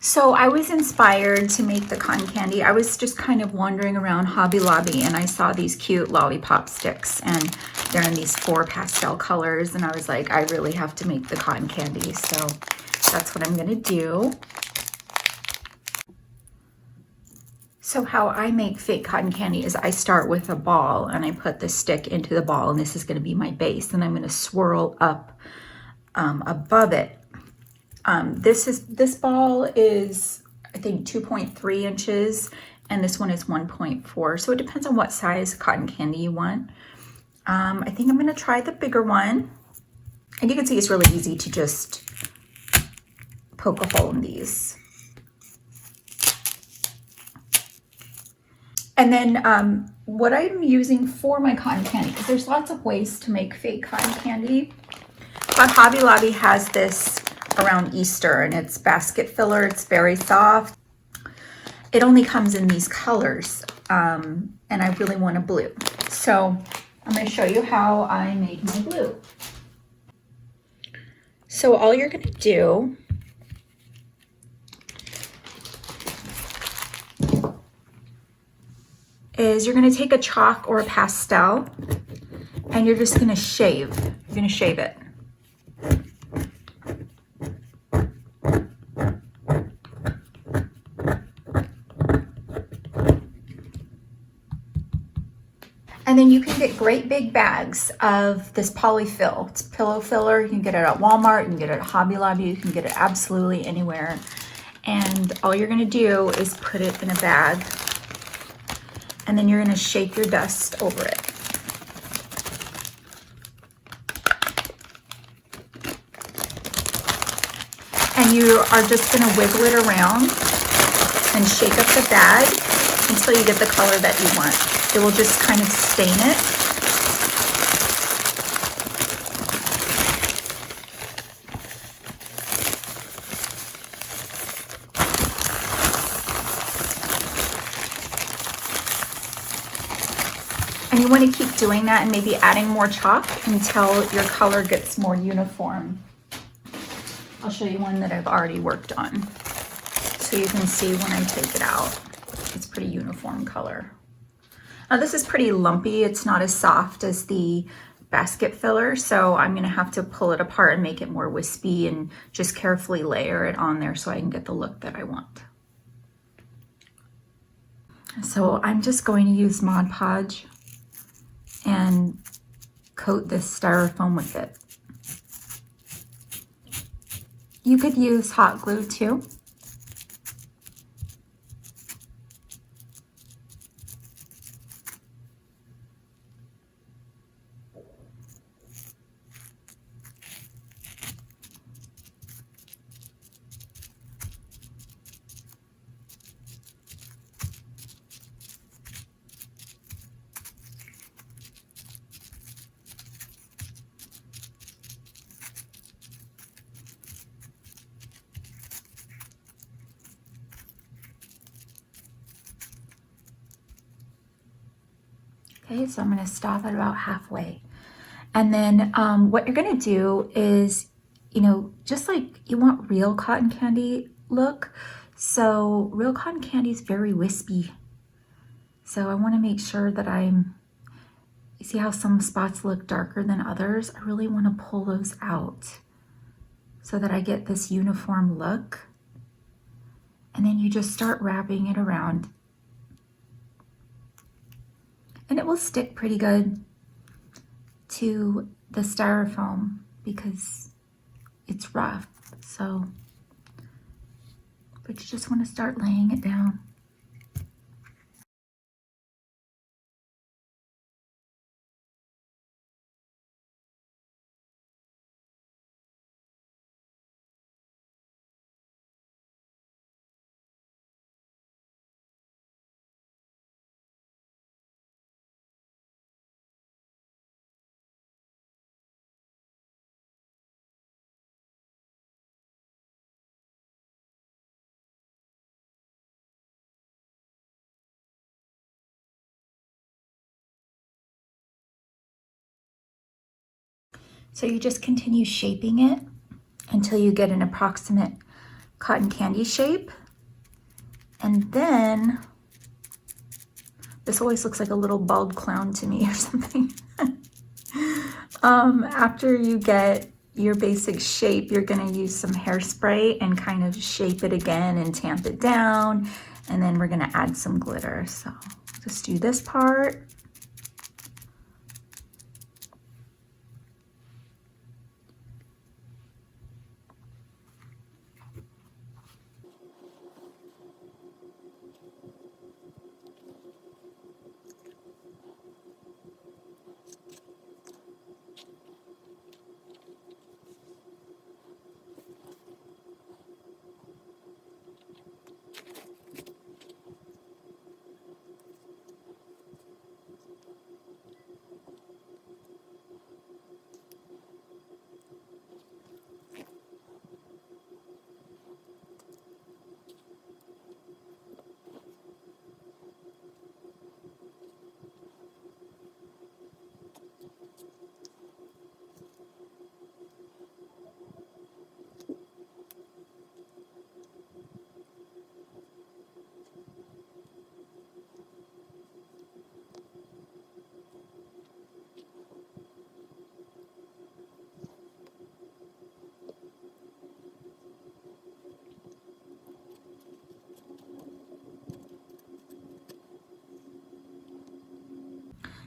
So I was inspired to make the cotton candy. I was just kind of wandering around Hobby Lobby and I saw these cute lollipop sticks and they're in these 4 pastel colors and I was like, I really have to make the cotton candy. So that's what I'm gonna do. So how I make fake cotton candy is I start with a ball and I put the stick into the ball and this is gonna be my base and I'm gonna swirl up above it. This ball is, I think, 2.3 inches and this one is 1.4. So it depends on what size cotton candy you want. I think I'm gonna try the bigger one. And you can see it's really easy to just poke a hole in these. And then what I'm using for my cotton candy, because there's lots of ways to make fake cotton candy, but Hobby Lobby has this around Easter and it's basket filler. It's very soft. It only comes in these colors and I really want a blue. So I'm going to show you how I made my blue. So all you're going to do is you're going to take a chalk or a pastel and you're just going to shave. You're going to shave it. And then you can get great big bags of this polyfill. It's pillow filler. You can get it at Walmart, you can get it at Hobby Lobby, you can get it absolutely anywhere. And all you're gonna do is put it in a bag and then you're gonna shake your dust over it. And you are just gonna wiggle it around and shake up the bag until you get the color that you want. It will just kind of stain it. And you want to keep doing that and maybe adding more chalk until your color gets more uniform. I'll show you one that I've already worked on so you can see when I take it out. It's pretty uniform color. Now this is pretty lumpy. It's not as soft as the basket filler, so I'm gonna have to pull it apart and make it more wispy and just carefully layer it on there so I can get the look that I want. So I'm just going to use Mod Podge and coat this styrofoam with it. You could use hot glue too. Okay, so I'm gonna stop at about halfway. And then what you're gonna do is, just like you want real cotton candy look, so real cotton candy is very wispy. So I wanna make sure that you see how some spots look darker than others? I really wanna pull those out so that I get this uniform look. And then you just start wrapping it around. And it will stick pretty good to the styrofoam because it's rough. So, but you just want to start laying it down. So you just continue shaping it until you get an approximate cotton candy shape. And then, this always looks like a little bald clown to me or something. After you get your basic shape, you're gonna use some hairspray and kind of shape it again and tamp it down. And then we're gonna add some glitter. So just do this part.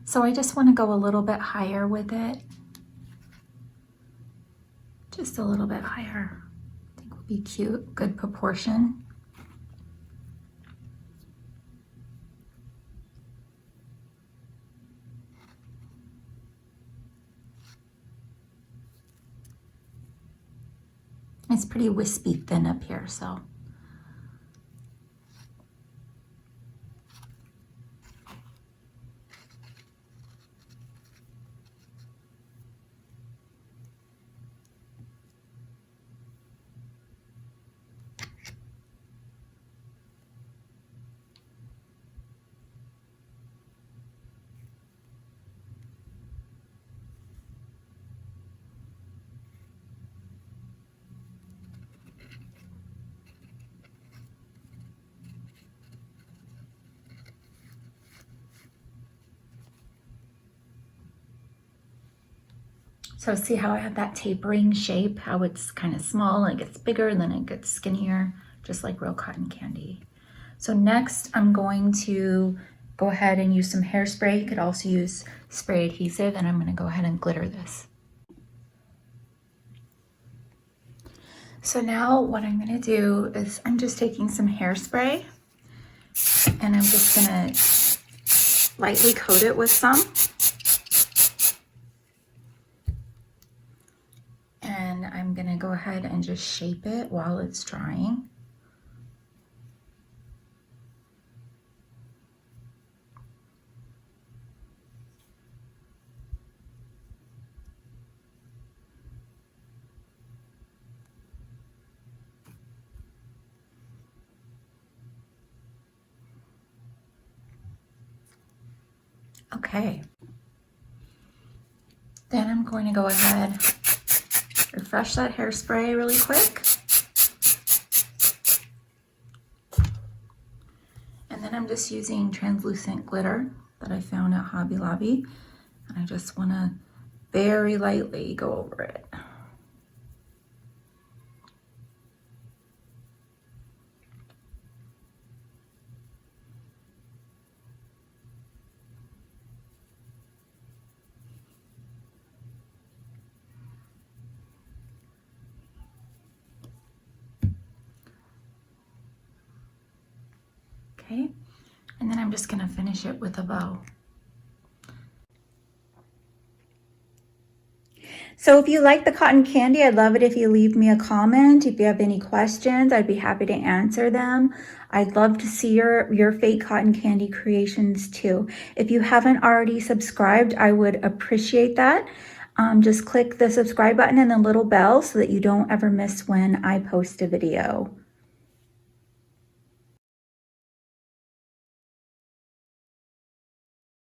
So I just want to go a little bit higher with it. Just a little bit higher. I think would be cute, good proportion. It's pretty wispy thin up here, so. So see how I have that tapering shape, how it's kind of small and it gets bigger and then it gets skinnier, just like real cotton candy. So next I'm going to go ahead and use some hairspray. You could also use spray adhesive, and I'm going to go ahead and glitter this. So now what I'm going to do is I'm just taking some hairspray and I'm just going to lightly coat it with some. And I'm going to go ahead and just shape it while it's drying. Okay. Then I'm going to go ahead, refresh that hairspray really quick. And then I'm just using translucent glitter that I found at Hobby Lobby. And I just want to very lightly go over it. Okay, and then I'm just going to finish it with a bow. So if you like the cotton candy, I'd love it if you leave me a comment. If you have any questions, I'd be happy to answer them. I'd love to see your fake cotton candy creations too. If you haven't already subscribed, I would appreciate that. Just click the subscribe button and the little bell so that you don't ever miss when I post a video.